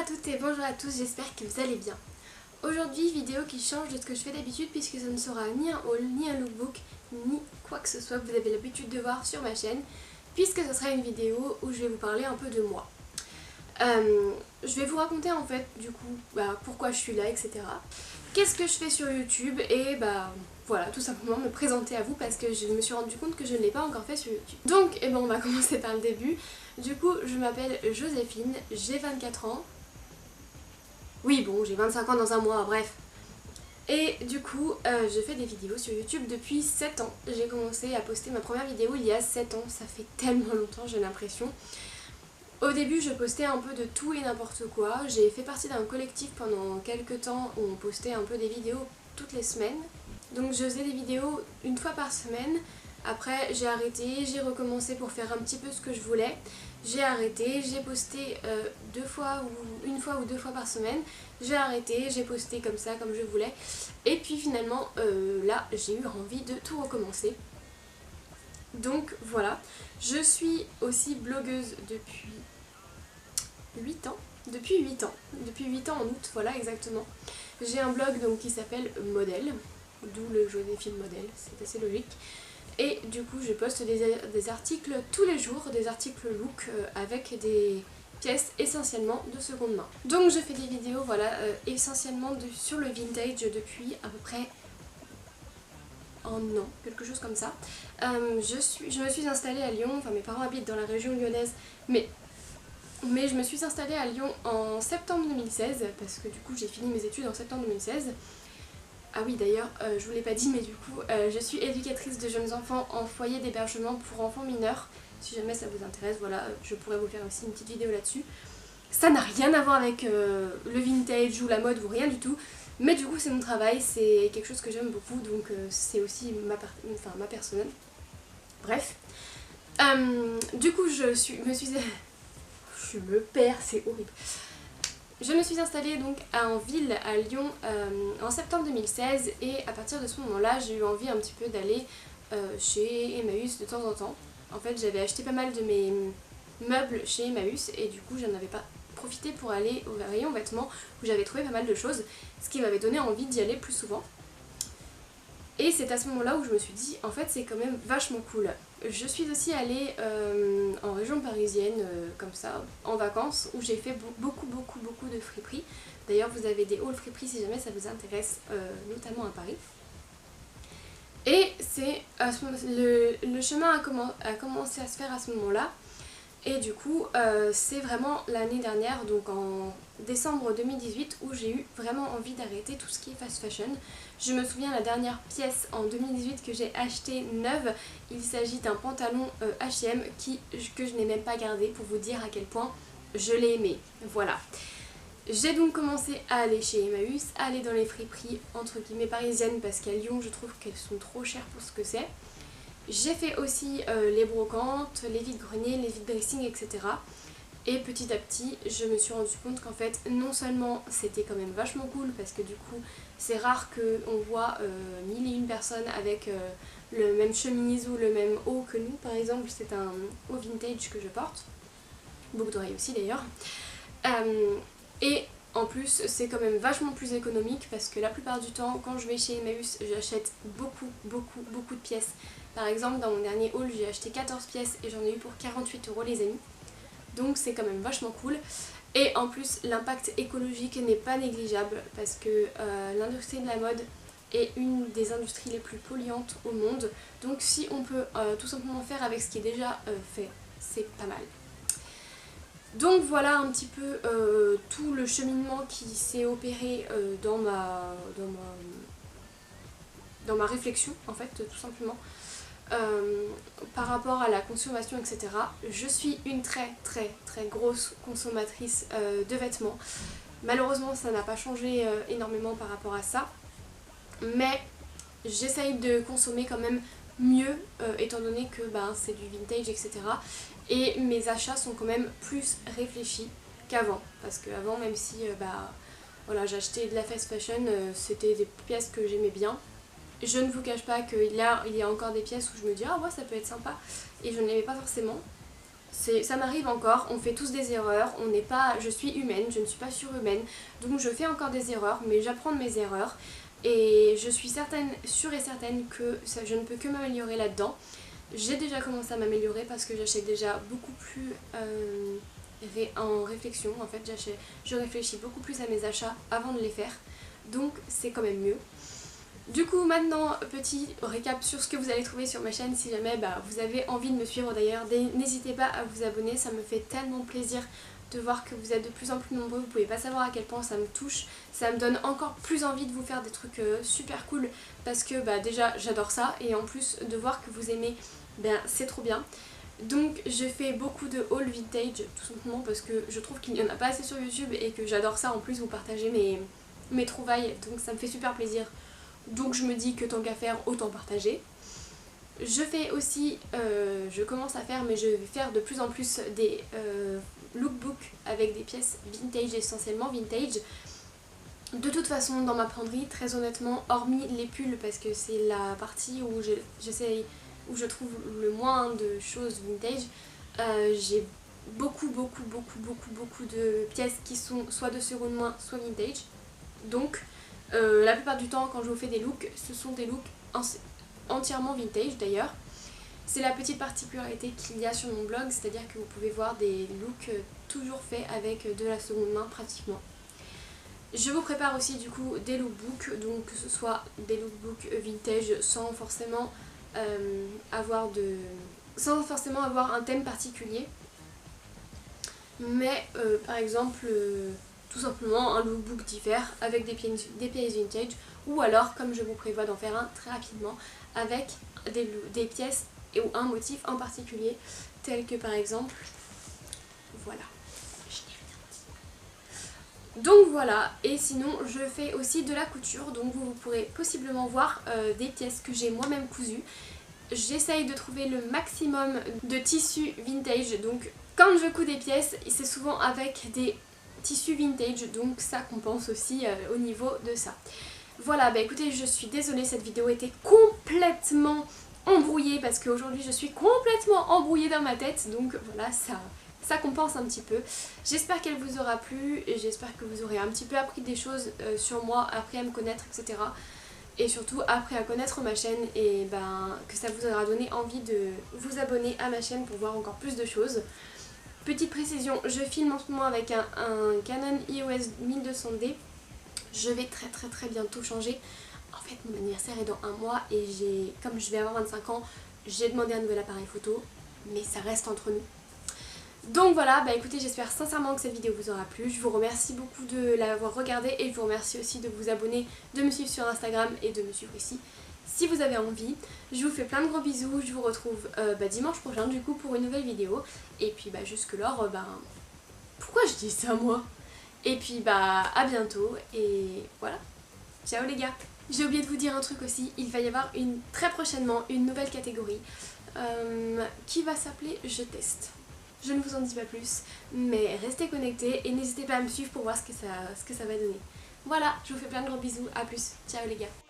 à toutes et bonjour à tous, j'espère que vous allez bien. Aujourd'hui, vidéo qui change de ce que je fais d'habitude puisque ce ne sera ni un haul, ni un lookbook, ni quoi que ce soit que vous avez l'habitude de voir sur ma chaîne, puisque ce sera une vidéo où je vais vous parler un peu de moi. Je vais vous raconter en fait du coup pourquoi je suis là, etc. Qu'est-ce que je fais sur YouTube et voilà, tout simplement me présenter à vous parce que je me suis rendu compte que je ne l'ai pas encore fait sur YouTube. Donc on va commencer par le début. Du coup, je m'appelle Joséphine, j'ai 24 ans. Oui bon, j'ai 25 ans dans un mois, bref. Et du coup, je fais des vidéos sur YouTube depuis 7 ans. J'ai commencé à poster ma première vidéo il y a 7 ans, ça fait tellement longtemps j'ai l'impression. Au début je postais un peu de tout et n'importe quoi, j'ai fait partie d'un collectif pendant quelques temps où on postait un peu des vidéos toutes les semaines. Donc je faisais des vidéos une fois par semaine, après j'ai arrêté, j'ai recommencé pour faire un petit peu ce que je voulais. J'ai arrêté, j'ai posté une fois ou deux fois par semaine, j'ai arrêté, j'ai posté comme ça, comme je voulais. Et puis finalement là j'ai eu envie de tout recommencer. Donc voilà, je suis aussi blogueuse depuis 8 ans. Depuis 8 ans. Depuis 8 ans en août, voilà exactement. J'ai un blog donc qui s'appelle Modèle, d'où le Joséphine Modèle, c'est assez logique. Et du coup je poste des articles tous les jours, des articles look avec des pièces essentiellement de seconde main. Donc je fais des vidéos voilà essentiellement sur le vintage depuis à peu près un an, quelque chose comme ça. Je me suis installée à Lyon, enfin mes parents habitent dans la région lyonnaise, mais je me suis installée à Lyon en septembre 2016, parce que du coup j'ai fini mes études en septembre 2016. Ah oui d'ailleurs, je vous l'ai pas dit, mais du coup je suis éducatrice de jeunes enfants en foyer d'hébergement pour enfants mineurs. Si jamais ça vous intéresse, voilà, je pourrais vous faire aussi une petite vidéo là-dessus. Ça n'a rien à voir avec le vintage ou la mode ou rien du tout. Mais du coup c'est mon travail, c'est quelque chose que j'aime beaucoup, donc c'est aussi ma personnelle. Bref. Du coup je me perds, c'est horrible. Je me suis installée donc en ville à Lyon en septembre 2016 et à partir de ce moment-là j'ai eu envie un petit peu d'aller chez Emmaüs de temps en temps. En fait j'avais acheté pas mal de mes meubles chez Emmaüs et du coup j'en avais pas profité pour aller au rayon vêtements où j'avais trouvé pas mal de choses, ce qui m'avait donné envie d'y aller plus souvent. Et c'est à ce moment là où je me suis dit en fait c'est quand même vachement cool. Je suis aussi allée en région parisienne comme ça en vacances où j'ai fait beaucoup de friperies. D'ailleurs vous avez des hauls friperies si jamais ça vous intéresse, notamment à Paris. Et c'est le chemin a commencé à se faire à ce moment là. Et du coup c'est vraiment l'année dernière, donc en décembre 2018, où j'ai eu vraiment envie d'arrêter tout ce qui est fast fashion. Je me souviens la dernière pièce en 2018 que j'ai acheté neuve, il s'agit d'un pantalon H&M que je n'ai même pas gardé pour vous dire à quel point je l'ai aimé. Voilà. J'ai donc commencé à aller chez Emmaüs, à aller dans les friperies entre guillemets parisiennes parce qu'à Lyon je trouve qu'elles sont trop chères pour ce que c'est. J'ai fait aussi les brocantes, les vides-greniers, les vides-dressing, etc. Et petit à petit, je me suis rendu compte qu'en fait, non seulement c'était quand même vachement cool, parce que du coup, c'est rare qu'on voit 1001 personnes avec le même chemise ou le même haut que nous. Par exemple, c'est un haut vintage que je porte. Boucle d'oreille aussi d'ailleurs. Et en plus, c'est quand même vachement plus économique, parce que la plupart du temps, quand je vais chez Emmaüs, j'achète beaucoup de pièces. Par exemple, dans mon dernier haul, j'ai acheté 14 pièces et j'en ai eu pour 48 € les amis. Donc c'est quand même vachement cool. Et en plus, l'impact écologique n'est pas négligeable parce que l'industrie de la mode est une des industries les plus polluantes au monde. Donc si on peut tout simplement faire avec ce qui est déjà fait, c'est pas mal. Donc voilà un petit peu tout le cheminement qui s'est opéré dans ma réflexion en fait, tout simplement. Par rapport à la consommation, etc. Je suis une très grosse consommatrice de vêtements. Malheureusement ça n'a pas changé énormément par rapport à ça, mais j'essaye de consommer quand même mieux étant donné que c'est du vintage, etc. Et mes achats sont quand même plus réfléchis qu'avant, parce qu'avant, même si voilà, j'achetais de la fast fashion, c'était des pièces que j'aimais bien. Je ne vous cache pas qu'il y a encore des pièces où je me dis ah ouais ça peut être sympa et je ne l'aimais pas forcément. ça m'arrive encore, on fait tous des erreurs, on n'est pas, je suis humaine, je ne suis pas surhumaine, donc je fais encore des erreurs, mais j'apprends de mes erreurs et je suis sûre et certaine que je ne peux que m'améliorer là-dedans. J'ai déjà commencé à m'améliorer parce que j'achète déjà beaucoup plus en réflexion, en fait je réfléchis beaucoup plus à mes achats avant de les faire, donc c'est quand même mieux. Du coup maintenant, petit récap sur ce que vous allez trouver sur ma chaîne si jamais vous avez envie de me suivre d'ailleurs. N'hésitez pas à vous abonner, ça me fait tellement plaisir de voir que vous êtes de plus en plus nombreux. Vous pouvez pas savoir à quel point ça me touche, ça me donne encore plus envie de vous faire des trucs super cool parce que déjà j'adore ça et en plus de voir que vous aimez, c'est trop bien. Donc je fais beaucoup de haul vintage tout simplement parce que je trouve qu'il n'y en a pas assez sur YouTube et que j'adore ça, en plus vous partagez mes trouvailles, donc ça me fait super plaisir. Donc je me dis que tant qu'à faire, autant partager. Je fais aussi, je commence à faire, mais je vais faire de plus en plus des lookbooks avec des pièces vintage, essentiellement vintage. De toute façon, dans ma penderie, très honnêtement, hormis les pulls, parce que c'est la partie où où je trouve le moins de choses vintage, j'ai beaucoup de pièces qui sont soit de seconde main, soit vintage. Donc la plupart du temps quand je vous fais des looks, ce sont des looks entièrement vintage d'ailleurs. C'est la petite particularité qu'il y a sur mon blog, c'est à dire que vous pouvez voir des looks toujours faits avec de la seconde main pratiquement. Je vous prépare aussi du coup des lookbooks, donc que ce soit des lookbooks vintage sans forcément avoir un thème particulier, mais par exemple tout simplement un lookbook diffère avec des pièces vintage, ou alors comme je vous prévois d'en faire un très rapidement avec des pièces ou un motif en particulier, tel que par exemple, voilà. Donc voilà, et sinon je fais aussi de la couture, donc vous pourrez possiblement voir des pièces que j'ai moi-même cousues. J'essaye de trouver le maximum de tissus vintage, donc quand je couds des pièces, c'est souvent avec des tissus vintage, donc ça compense aussi au niveau de ça. Voilà, écoutez, je suis désolée, cette vidéo était complètement embrouillée parce qu'aujourd'hui je suis complètement embrouillée dans ma tête, donc voilà, ça compense un petit peu. J'espère qu'elle vous aura plu et j'espère que vous aurez un petit peu appris des choses sur moi, appris à me connaître, etc. Et surtout appris à connaître ma chaîne et que ça vous aura donné envie de vous abonner à ma chaîne pour voir encore plus de choses. Petite précision, je filme en ce moment avec un Canon EOS 1200D. Je vais très bientôt changer. En fait mon anniversaire est dans un mois et comme je vais avoir 25 ans, j'ai demandé un nouvel appareil photo, mais ça reste entre nous. Donc voilà, écoutez, j'espère sincèrement que cette vidéo vous aura plu. Je vous remercie beaucoup de l'avoir regardée et je vous remercie aussi de vous abonner, de me suivre sur Instagram et de me suivre ici si vous avez envie. Je vous fais plein de gros bisous, je vous retrouve dimanche prochain du coup pour une nouvelle vidéo. Et puis jusque-lors, pourquoi je dis ça moi? Et puis à bientôt et voilà. Ciao les gars. J'ai oublié de vous dire un truc aussi, il va y avoir très prochainement une nouvelle catégorie qui va s'appeler Je teste. Je ne vous en dis pas plus, mais restez connectés et n'hésitez pas à me suivre pour voir ce que ça va donner. Voilà, je vous fais plein de gros bisous, à plus, ciao les gars.